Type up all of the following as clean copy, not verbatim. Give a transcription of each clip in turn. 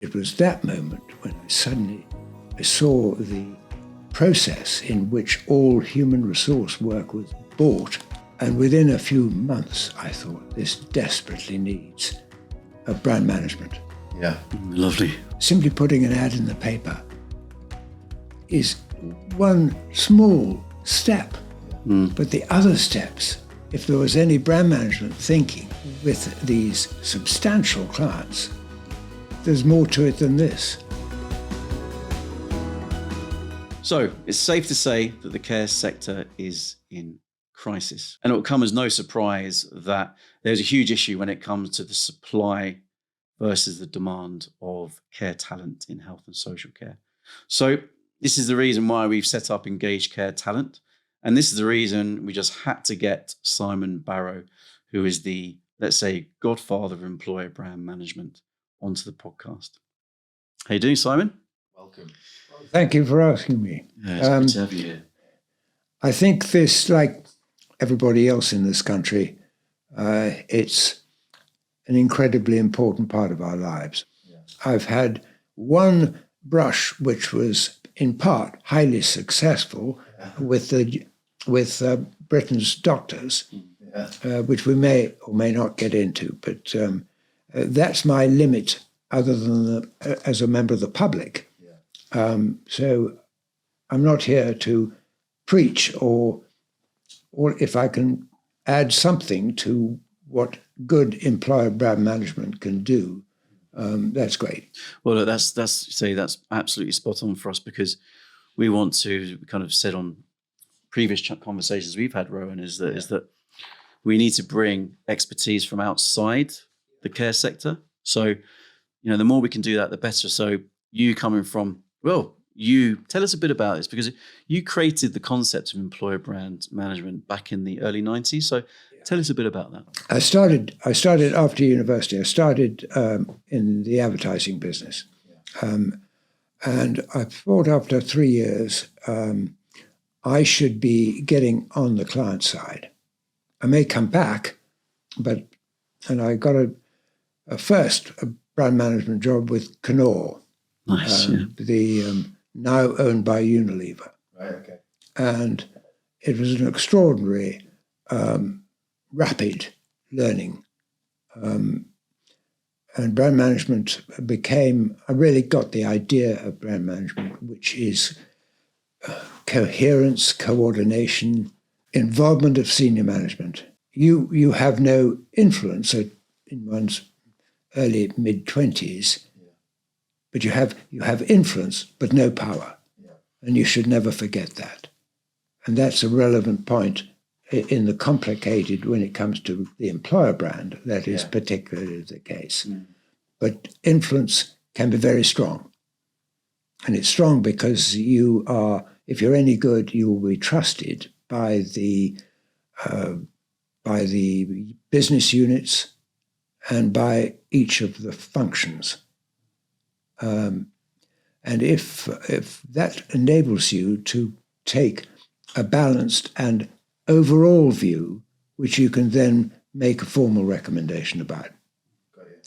It was that moment when I saw the process in which all human resource work was bought. And within a few months, I thought, this desperately needs a brand management. Yeah. Lovely. Simply putting an ad in the paper is one small step. But the other steps, if there was any brand management thinking with these substantial clients, there's more to it than this. So it's safe to say that the care sector is in crisis. And it will come as no surprise that there's a huge issue when it comes to the supply versus the demand of care talent in health and social care. So this is the reason why we've set up Engaged Care Talent. And this is the reason we just had to get Simon Barrow, who is the, let's say, godfather of employer brand management, onto the podcast. How you doing, Simon? Welcome. Thank you for asking me. Yeah, it's good to have you here. I think this, like everybody else in this country, it's an incredibly important part of our lives. Yeah. I've had one brush which was in part highly successful with Britain's doctors, which we may or may not get into, but that's my limit other than as a member of the public. So I'm not here to preach or if I can add something to what good employer brand management can do, that's great. Well, that's absolutely spot on for us, because we want to kind of said on previous conversations we've had, Rowan, is that we need to bring expertise from outside the care sector. So, the more we can do that, the better. So you coming from, you tell us a bit about this, because you created the concept of employer brand management back in the early 90s. So tell us a bit about that. I started after university. I started in the advertising business. And I thought after 3 years, I should be getting on the client side. I may come back, and I got a brand management job with Knorr. Nice, the now owned by Unilever. Right, okay. And it was an extraordinary, rapid learning. And brand management I really got the idea of brand management, which is coherence, coordination, involvement of senior management. You have no influence in one's early mid-20s, but you have influence, but no power. Yeah. And you should never forget that. And that's a relevant point in the complicated, when it comes to the employer brand, that is particularly the case. But influence can be very strong. And it's strong because if you're any good, you will be trusted by the business units and by each of the functions. And if that enables you to take a balanced and overall view, which you can then make a formal recommendation about,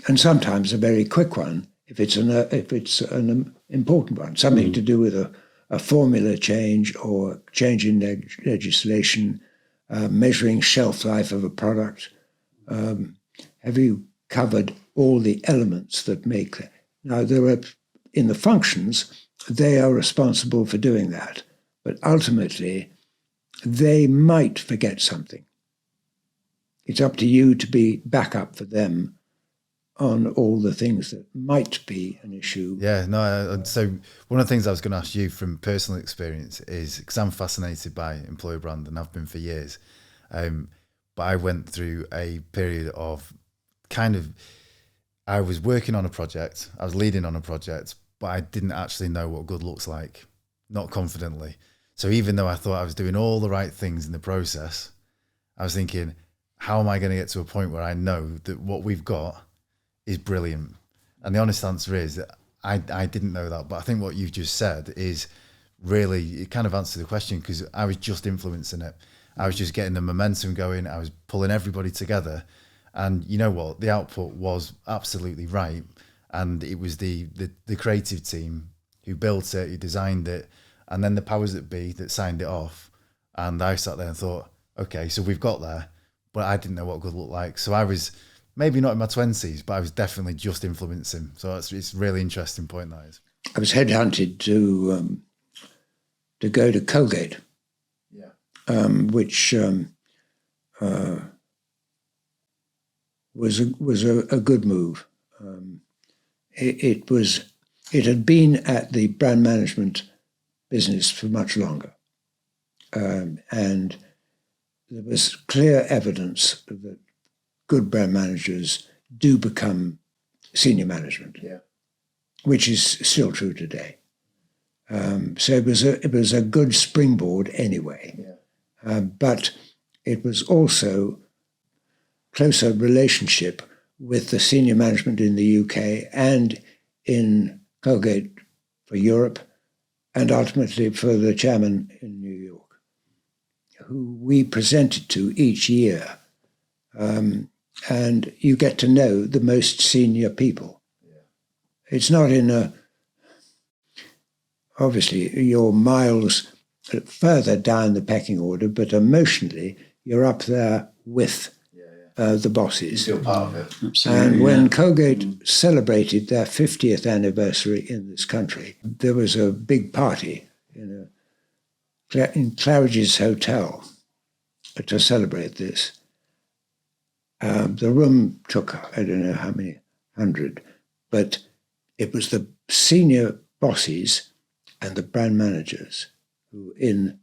and sometimes a very quick one if it's an important one, something to do with a formula change or change in legislation, measuring shelf life of a product. Have you covered all the elements that make that? Now, there are, in the functions, they are responsible for doing that. But ultimately, they might forget something. It's up to you to be backup for them on all the things that might be an issue. Yeah, no, so one of the things I was going to ask you from personal experience is, because I'm fascinated by employer brand and I've been for years, but I went through a period of I was working on a project, I was leading on a project, but I didn't actually know what good looks like, not confidently. So even though I thought I was doing all the right things in the process, I was thinking, how am I going to get to a point where I know that what we've got is brilliant? And the honest answer is that I didn't know that. But I think what you've just said is really, it kind of answered the question, because I was just influencing it. I was just getting the momentum going. I was pulling everybody together. And you know what? The output was absolutely right. and it was the creative team who built it, who designed it, and then the powers that be that signed it off. And I sat there and thought, okay, so we've got there, but I didn't know what good looked like. So I was maybe not in my 20s, but I was definitely just influencing. So it's a really interesting point, that is. I was headhunted to go to Colgate, which was a good move. It had been at the brand management business for much longer, and there was clear evidence that good brand managers do become senior management, which is still true today. So it was a good springboard anyway, but it was also closer relationship with the senior management in the UK and in Colgate for Europe, and ultimately for the chairman in New York, who we presented to each year. And you get to know the most senior people. It's not obviously you're miles further down the pecking order, but emotionally you're up there with the bosses. You're part of it. Absolutely, And when Colgate celebrated their 50th anniversary in this country, there was a big party in Claridge's Hotel to celebrate this. The room took, I don't know how many hundred, but it was the senior bosses and the brand managers who were in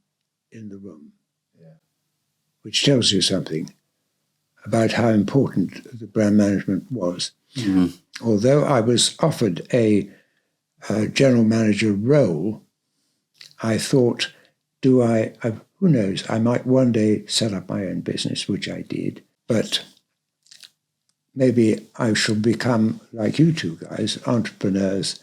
the room, which tells you something about how important the brand management was. Although I was offered a general manager role, I thought, who knows, I might one day set up my own business, which I did, but maybe I shall become, like you two guys, entrepreneurs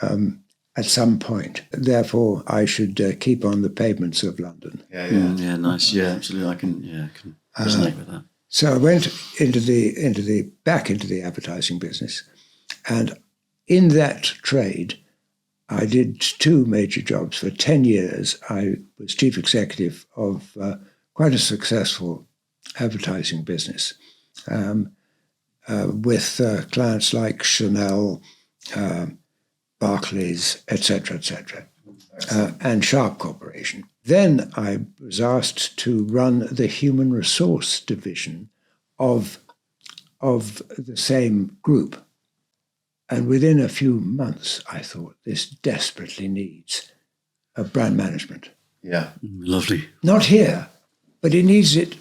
at some point. Therefore, I should keep on the pavements of London. Yeah, nice. Yeah, absolutely. I can resonate with that. So I went into the advertising business, and in that trade, I did two major jobs. For 10 years, I was chief executive of quite a successful advertising business with clients like Chanel, Barclays, etc., and Sharp Corporation. Then I was asked to run the human resource division of the same group. And within a few months, I thought, this desperately needs a brand management. Yeah. Lovely. Not here, but it needs it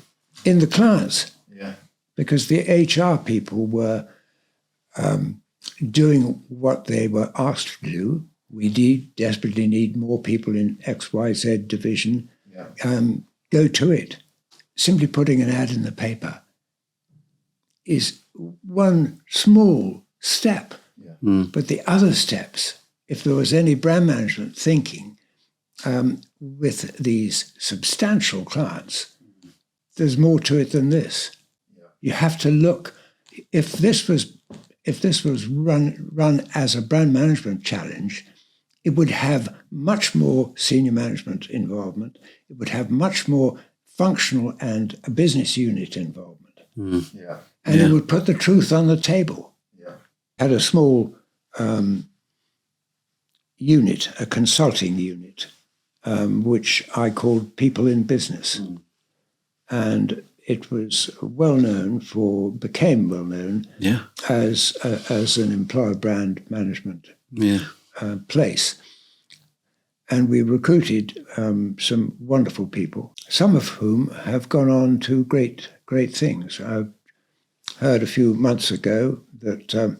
in the clients. Yeah. Because the HR people were doing what they were asked to do. We desperately need more people in XYZ division. Go to it. Simply putting an ad in the paper is one small step. But the other steps, if there was any brand management thinking with these substantial clients, there's more to it than this. You have to look. If this was run as a brand management challenge, it would have much more senior management involvement. It would have much more functional and a business unit involvement. And it would put the truth on the table. Had a small unit, a consulting unit, which I called People in Business. And it became well known as an employer brand management place. And we recruited some wonderful people, some of whom have gone on to great things. I heard a few months ago that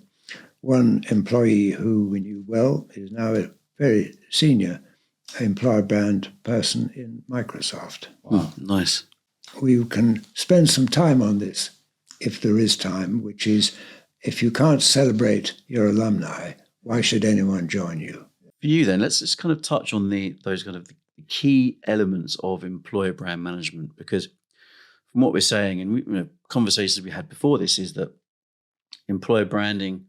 one employee who we knew well is now a very senior employer brand person in Microsoft. Wow, nice. We can spend some time on this, if there is time, which is, if you can't celebrate your alumni, why should anyone join you? For you then, let's just kind of touch on those kind of the key elements of employer brand management, because from what we're saying, and conversations we had before this, is that employer branding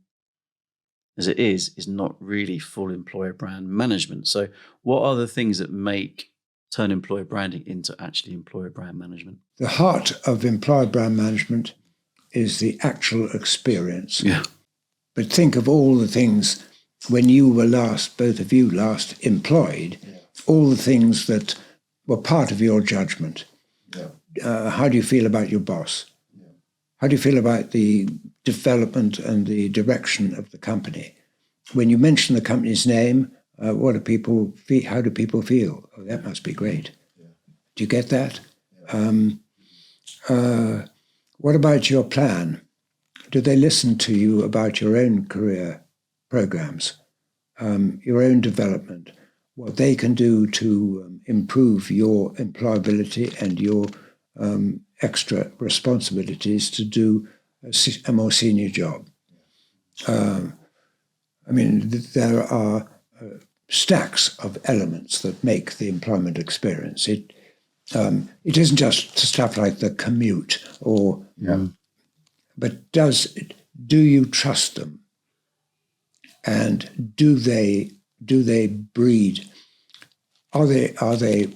as it is not really full employer brand management. So what are the things that turn employer branding into actually employer brand management? The heart of employer brand management is the actual experience. Yeah. But think of all the things when you were both of you last employed, all the things that were part of your judgment. How do you feel about your boss? How do you feel about the development and the direction of the company? When you mention the company's name, what do people feel? How do people feel? Oh, that must be great. Do you get that? What about your plan? Do they listen to you about your own career programs, your own development, what they can do to improve your employability and your extra responsibilities to do a more senior job? There are stacks of elements that make the employment experience. It isn't just stuff like the commute but do you trust them? And do they breed? Are they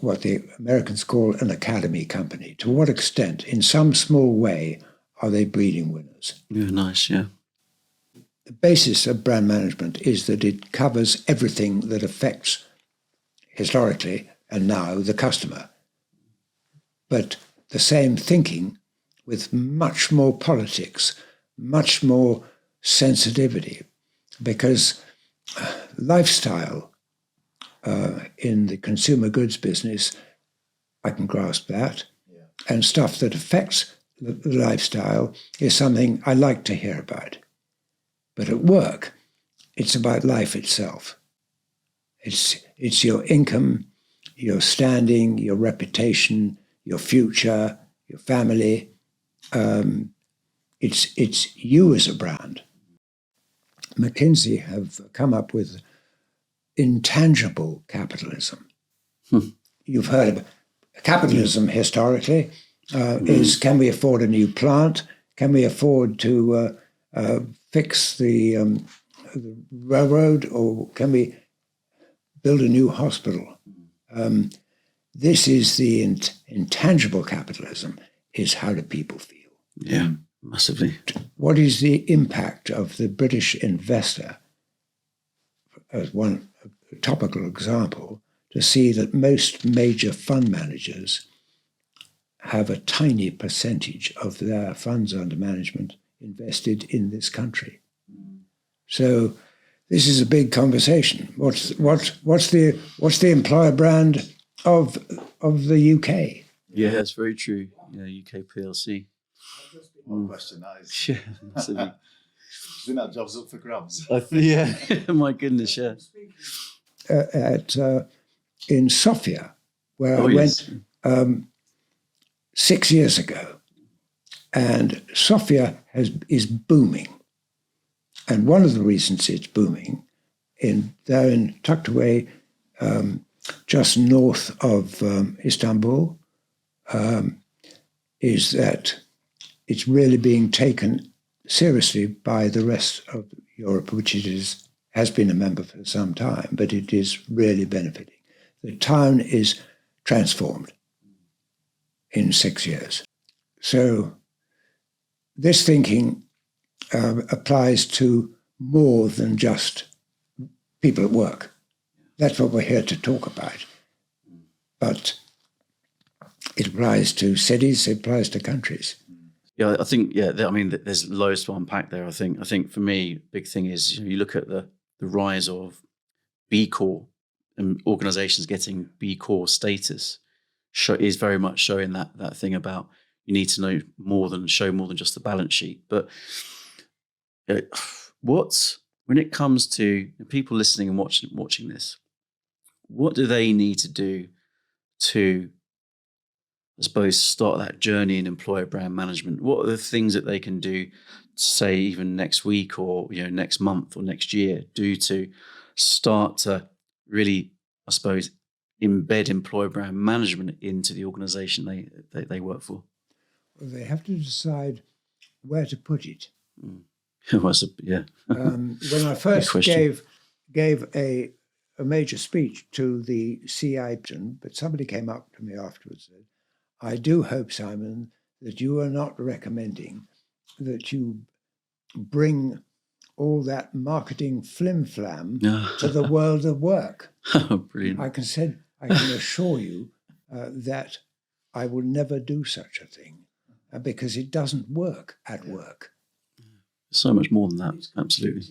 what the Americans call an academy company? To what extent, in some small way, are they breeding winners? Yeah, nice, yeah. The basis of brand management is that it covers everything that affects, historically and now, the customer. But the same thinking with much more politics, much more sensitivity, because lifestyle in the consumer goods business, I can grasp that, and stuff that affects the lifestyle is something I like to hear about. But at work, it's about life itself. It's your income, your standing, your reputation, your future, your family. It's you as a brand. McKinsey have come up with intangible capitalism. You've heard of capitalism historically. Is can we afford a new plant? Can we afford to fix the railroad, or can we build a new hospital? This is the intangible capitalism, is how do people feel? Yeah, massively. What is the impact of the British investor, as one topical example, to see that most major fund managers have a tiny percentage of their funds under management invested in this country? So this is a big conversation. What's the employer brand of the UK? Yeah, that's very true. Yeah, UK PLC. One question that is. Yeah, massively. I think that job's up for grabs. Yeah, my goodness, yeah. In Sofia, where I went 6 years ago, and Sofia is booming. And one of the reasons it's booming, they're tucked away just north of Istanbul, is that it's really being taken seriously by the rest of Europe, which has been a member for some time, but it is really benefiting. The town is transformed in 6 years. So this thinking applies to more than just people at work. That's what we're here to talk about. But it applies to cities, it applies to countries. Yeah, I think, there's loads to unpack there. I think for me, big thing is, you look at the rise of B Corp and organizations getting B Corp status is very much showing that thing about you need to know show more than just the balance sheet. But when it comes to people listening and watching this, what do they need to do to, I suppose, start that journey in employer brand management? What are the things that they can do, say even next week or next month or next year, do to start to really, I suppose, embed employer brand management into the organization they work for? Well, they have to decide where to put it. Yeah. When I first gave a major speech to the CI, but somebody came up to me afterwards and said, I do hope, Simon, that you are not recommending that you bring all that marketing flim-flam to the world of work. Brilliant. I can assure you that I will never do such a thing because it doesn't work at work. So much more than that, absolutely.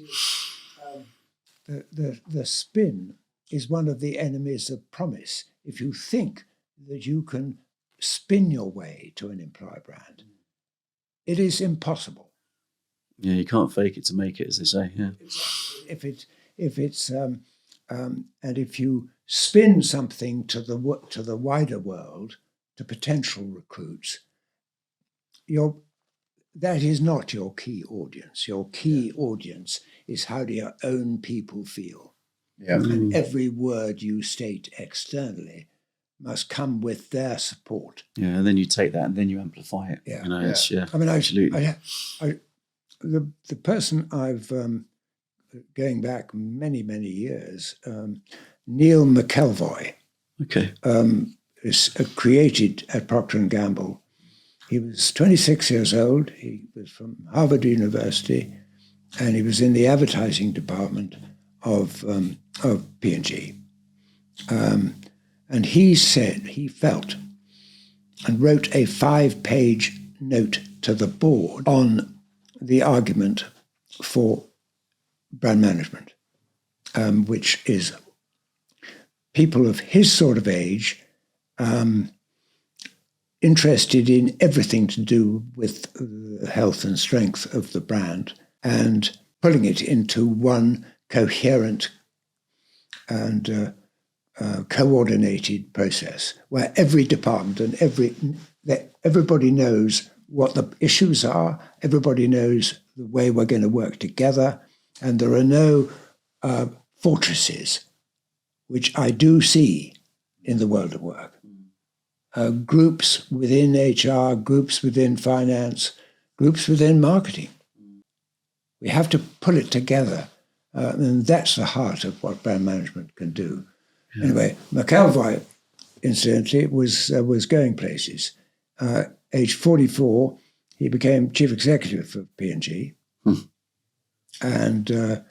The spin is one of the enemies of promise. If you think that you can spin your way to an employer brand, it is impossible. Yeah, you can't fake it to make it, as they say. Yeah. And if you spin something to the wider world, to potential recruits, that is not your key audience. Your key audience is how do your own people feel. Yeah. And every word you state externally must come with their support. Yeah, and then you take that and then you amplify it. Yeah. I mean, absolutely. The person I've, going back many, many years, Neil McElvoy, is created at Procter & Gamble. He was 26 years old. He was from Harvard University, and he was in the advertising department of P&G. And he said he felt and wrote a 5-page note to the board on the argument for brand management, which is people of his sort of age interested in everything to do with the health and strength of the brand and pulling it into one coherent and coordinated process where every department and everybody knows what the issues are, everybody knows the way we're going to work together, and there are no fortresses, which I do see in the world of work. Groups within HR, groups within finance, groups within marketing. We have to pull it together, and that's the heart of what brand management can do. Yeah. Anyway, McElvoy, incidentally, was going places. Age 44, he became chief executive of P&G. And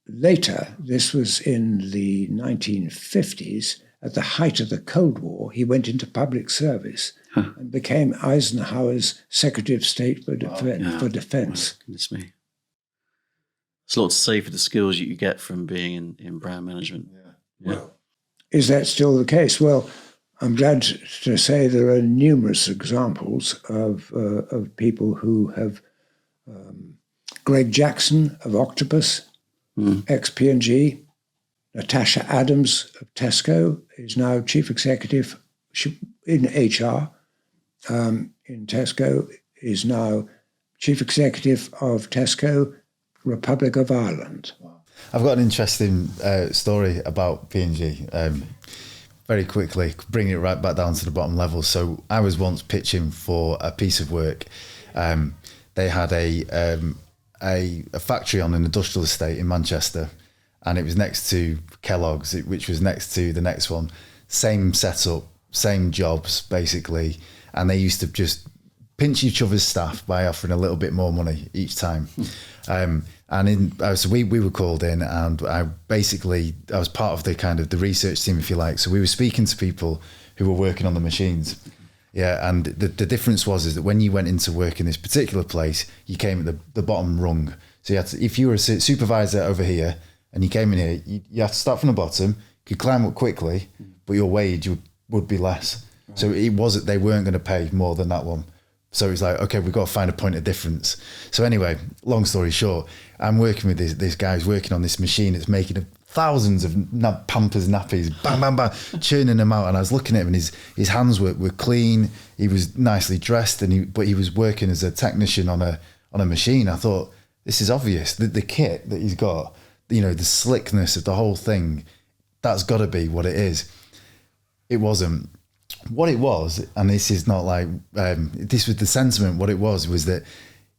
later, this was in the 1950s, at the height of the Cold War, he went into public service and became Eisenhower's Secretary of State for Defense. Oh, goodness me. There's a lot to say for the skills you get from being in brand management. Yeah. Well, is that still the case? Well, I'm glad to say there are numerous examples of people who have. Greg Jackson of Octopus, ex-P&G. Natasha Adams of Tesco is now chief executive in HR. In Tesco is now chief executive of Tesco, Republic of Ireland. I've got an interesting story about P&G. Very quickly, bringing it right back down to the bottom level. So I was once pitching for a piece of work. They had a factory on an industrial estate in Manchester, and it was next to Kellogg's, which was next to the next one. Same setup, same jobs, basically. And they used to just pinch each other's staff by offering a little bit more money each time. So we were called in, and I was part of the research team, if you like. So we were speaking to people who were working on the machines. Yeah, and the difference is that when you went into work in this particular place, you came at the bottom rung. So you had to, if you were a supervisor over here and you came in here, you had to start from the bottom. You could climb up quickly, but your wage would be less. Right. So they weren't going to pay more than that one. So it's like, okay, we've got to find a point of difference. So anyway, long story short, I'm working with this guy who's working on this machine. It's making thousands of Pampers nappies, bang, bang, bang, churning them out. And I was looking at him, and his hands were clean. He was nicely dressed, but he was working as a technician on a machine. I thought, this is obvious. The kit that he's got, the slickness of the whole thing, that's got to be what it is. It wasn't. What it was, and this is not like, this was the sentiment, what it was that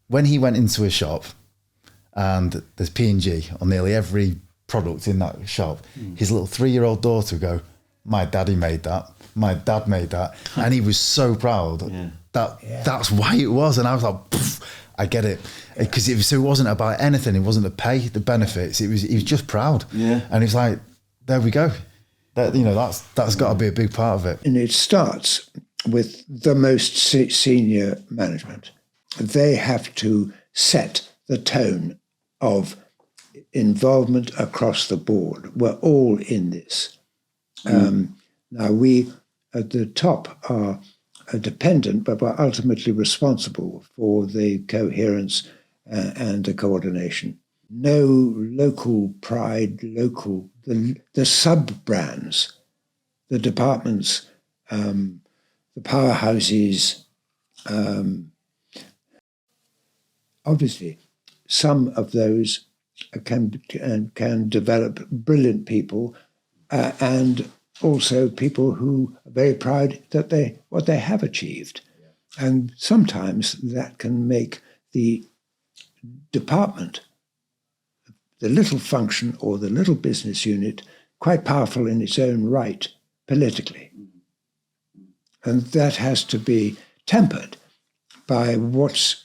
when he went into a shop, and there's P&G on nearly every product in that shop. His little 3-year-old daughter would go, my daddy made that, my dad made that. And he was so proud that that's why it was. And I was like, I get it. Because it wasn't about anything. It wasn't the pay, the benefits. He was just proud. Yeah. And it's like, there we go. That's got to be a big part of it. And it starts with the most senior management. They have to set the tone of involvement across the board. We're all in this. Now, we at the top are dependent, but we're ultimately responsible for the coherence and the coordination. No local pride, the sub-brands, the departments, the powerhouses. Obviously, some of those can develop brilliant people, and also people who are very proud that what they have achieved, and sometimes that can make the department, the little function or the little business unit, quite powerful in its own right politically, and that has to be tempered by what's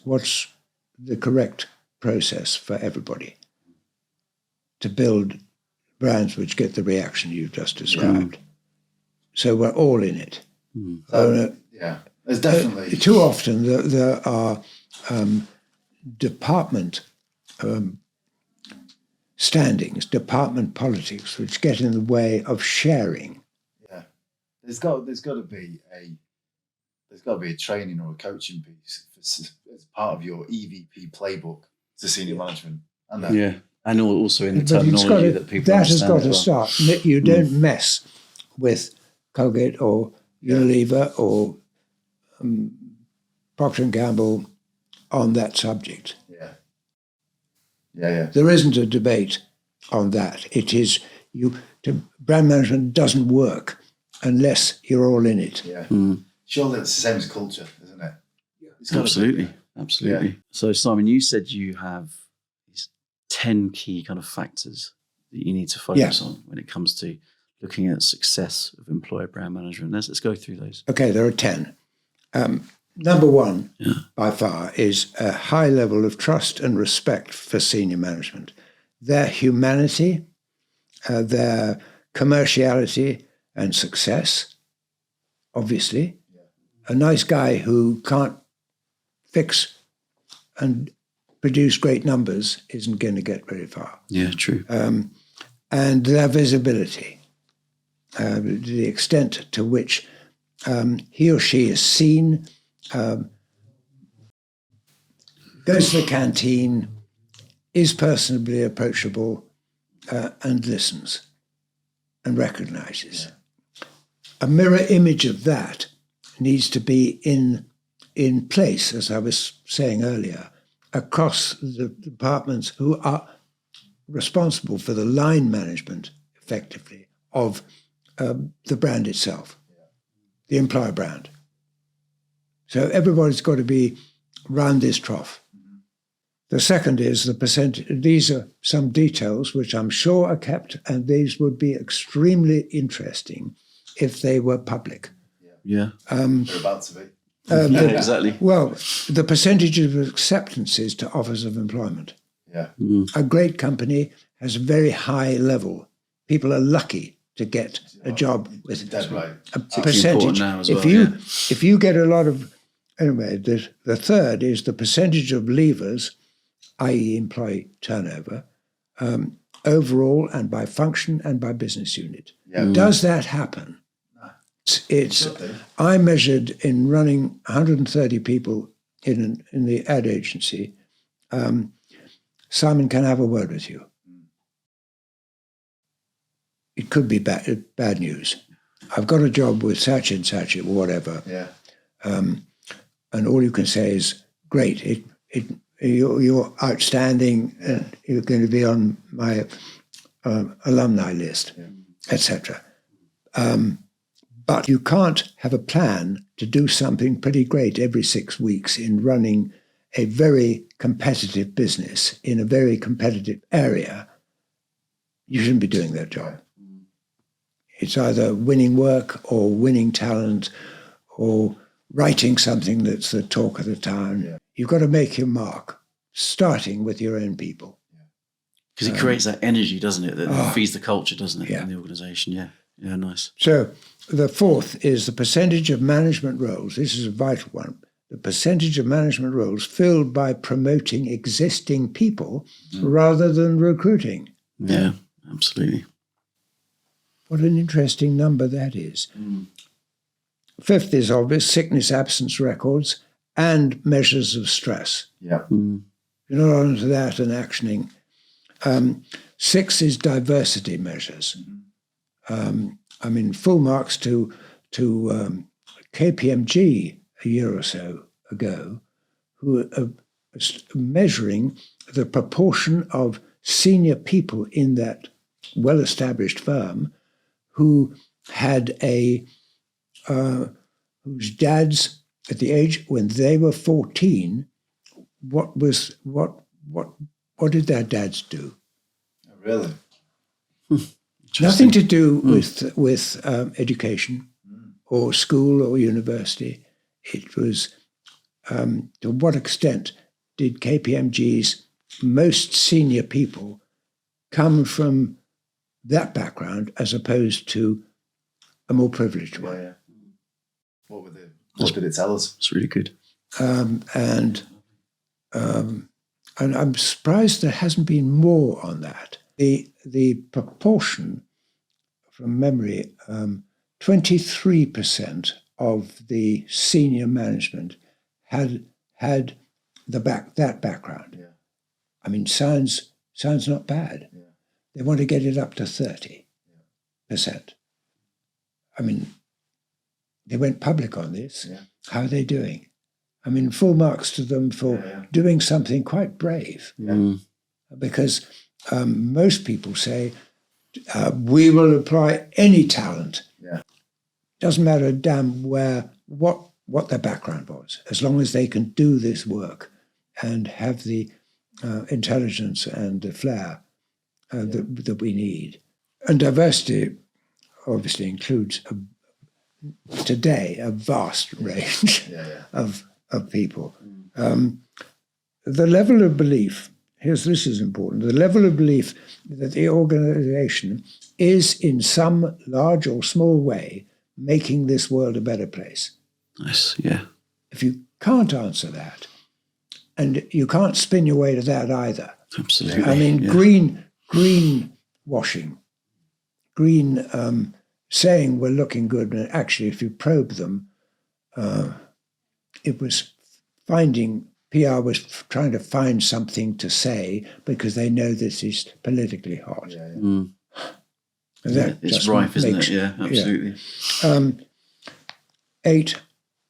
the correct process for everybody to build brands which get the reaction you've just described. So we're all in it. There's definitely... Too often there are department standings, department politics, which get in the way of sharing. Yeah. There's got to be a training or a coaching piece as part of your EVP playbook to senior management. And also in the terminology that people that has got to well. start. You don't mess with Colgate or Unilever or Procter & Gamble on that subject. There isn't a debate on that. It is brand management doesn't work unless you're all in it. Surely it's the same as culture, isn't it? Absolutely. Yeah. So Simon, you said you have 10 key kind of factors that you need to focus on when it comes to looking at success of employer brand management. Let's go through those. Okay, there are 10. Number one, by far, is a high level of trust and respect for senior management. Their humanity, their commerciality and success, obviously. A nice guy who can't fix and produce great numbers isn't going to get very far. Yeah, true. And their visibility, the extent to which he or she is seen, goes to the canteen, is personably approachable, and listens and recognizes. A mirror image of that needs to be in place, as I was saying earlier, across the departments who are responsible for the line management, effectively, of the brand itself, the employer brand. So everybody's got to be round this trough. The second is the percentage. These are some details which I'm sure are kept, and these would be extremely interesting if they were public. They're about to be. Exactly. Well, the percentage of acceptances to offers of employment. A great company has a very high level. People are lucky to get a job with a percentage. Now as If you get a lot of, anyway, the third is the percentage of leavers, i.e. employee turnover, overall and by function and by business unit. Does that happen? I measured in running 130 people in the ad agency. Simon, can I have a word with you? It could be bad news. I've got a job with such and such or whatever. And all you can say is, great, you're outstanding, and you're going to be on my alumni list, etc. But you can't have a plan to do something pretty great every 6 weeks in running a very competitive business in a very competitive area, you shouldn't be doing that job. It's either winning work or winning talent or writing something that's the talk of the town. Yeah. You've got to make your mark, starting with your own people. Because it creates that energy, doesn't it? That feeds the culture, doesn't it, in the organisation? Yeah. Yeah, nice. So the fourth is the percentage of management roles. This is a vital one. The percentage of management roles filled by promoting existing people rather than recruiting. Yeah, absolutely. What an interesting number that is. Fifth is obvious, sickness absence records and measures of stress. Yeah. You're not onto that and actioning. Six is diversity measures. Full marks to KPMG a year or so ago, who are measuring the proportion of senior people in that well-established firm who had whose dads at the age when they were 14, what did their dads do? Oh, really? Nothing to do with education or school or university. It was to what extent did KPMG's most senior people come from that background as opposed to a more privileged one. Yeah. What did it tell us? It's really good. And I'm surprised there hasn't been more on that. The proportion, from memory, 23% of the senior management had that background. Yeah. Sounds not bad. Yeah. They want to get it up to 30%. They went public on this. Yeah. How are they doing? Full marks to them for doing something quite brave. Yeah. Because most people say, we will apply any talent. Yeah. Doesn't matter a damn what their background was, as long as they can do this work and have the intelligence and the flair that we need. And diversity obviously includes today a vast range of people. The level of belief, this is important, the level of belief that the organization is in some large or small way making this world a better place. Nice, yeah. If you can't answer that, and you can't spin your way to that either. Absolutely. Green washing, saying we're looking good, and actually if you probe them, it was PR was trying to find something to say because they know this is politically hot. It's rife, isn't it? Yeah, absolutely. 8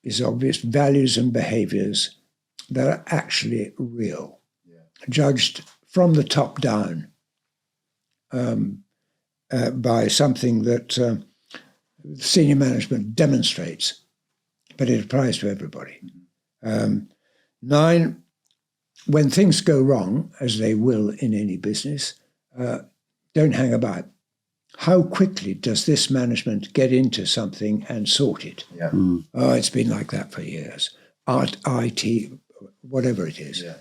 is obvious, values and behaviors that are actually real, judged from the top down by something that senior management demonstrates, but it applies to everybody. 9, when things go wrong, as they will in any business, don't hang about. How quickly does this management get into something and sort it? Yeah. Oh, it's been like that for years. IT, whatever it is. Yeah.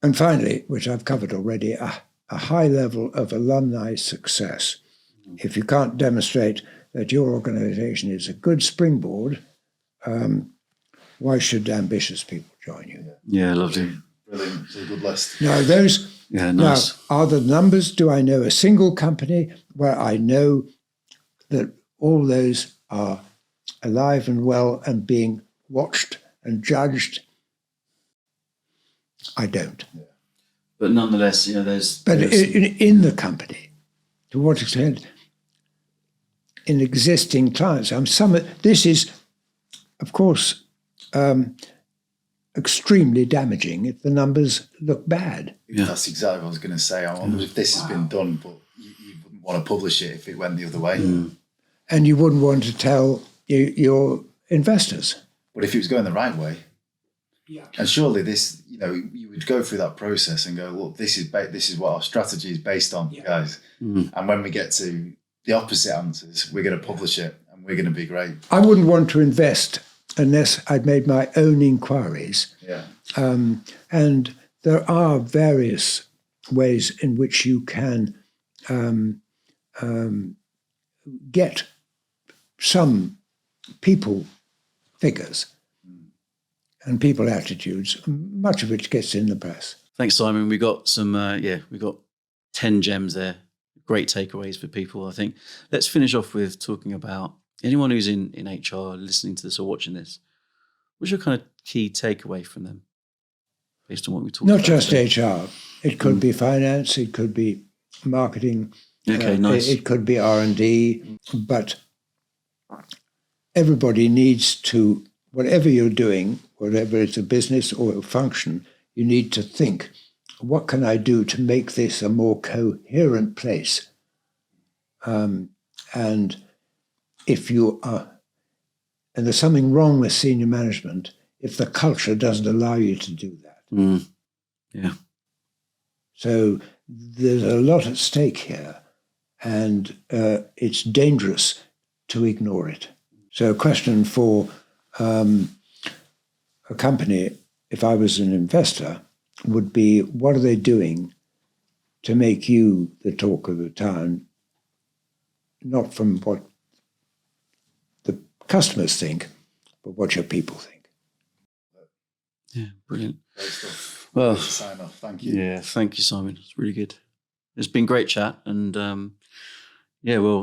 And finally, which I've covered already, a high level of alumni success. If you can't demonstrate that your organization is a good springboard, why should ambitious people join you? Yeah, lovely. Brilliant. It's a good list. Now, those... Yeah, nice. Now, are the numbers, do I know a single company where I know that all those are alive and well and being watched and judged? I don't. Yeah. But nonetheless, there's... But in the company, to what extent? In existing clients, this is, of course, extremely damaging if the numbers look bad. Yeah. That's exactly what I was going to say. I wonder if this has been done, but you wouldn't want to publish it if it went the other way. And you wouldn't want to tell your investors. But if it was going the right way, And surely this, you would go through that process and go, look, this is what our strategy is based on, guys. And when we get to the opposite answers, we're going to publish it and we're going to be great. I wouldn't want to invest unless I'd made my own inquiries. Yeah. And there are various ways in which you can get some people figures and people attitudes. Much of it gets in the press. Thanks, Simon. We got some, we got 10 gems there. Great takeaways for people, I think. Let's finish off with talking about anyone who's in HR listening to this or watching this. What's your kind of key takeaway from them based on what we talked about? Not just today? HR. It could be finance. It could be marketing. Okay, nice. It could be R&D. But everybody needs to, whatever you're doing, whatever it's a business or a function, you need to think, what can I do to make this a more coherent place? And if you are, and there's something wrong with senior management if the culture doesn't allow you to do that. Yeah. So there's a lot at stake here, and it's dangerous to ignore it. So a question for a company, if I was an investor, would be, what are they doing to make you the talk of the town, not from what the customers think, but what your people think. Yeah, brilliant. Great stuff. Well, Sign off. Thank you. Yeah, thank you, Simon. It's really good. It's been great chat. And I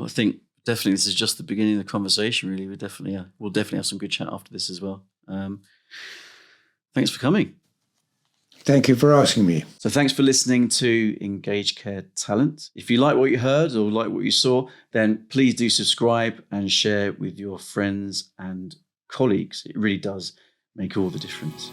think definitely this is just the beginning of the conversation, really. We'll definitely have some good chat after this as well. Thanks for coming. Thank you for asking me. So thanks for listening to Engage Care Talent. If you like what you heard or like what you saw, then please do subscribe and share with your friends and colleagues. It really does make all the difference.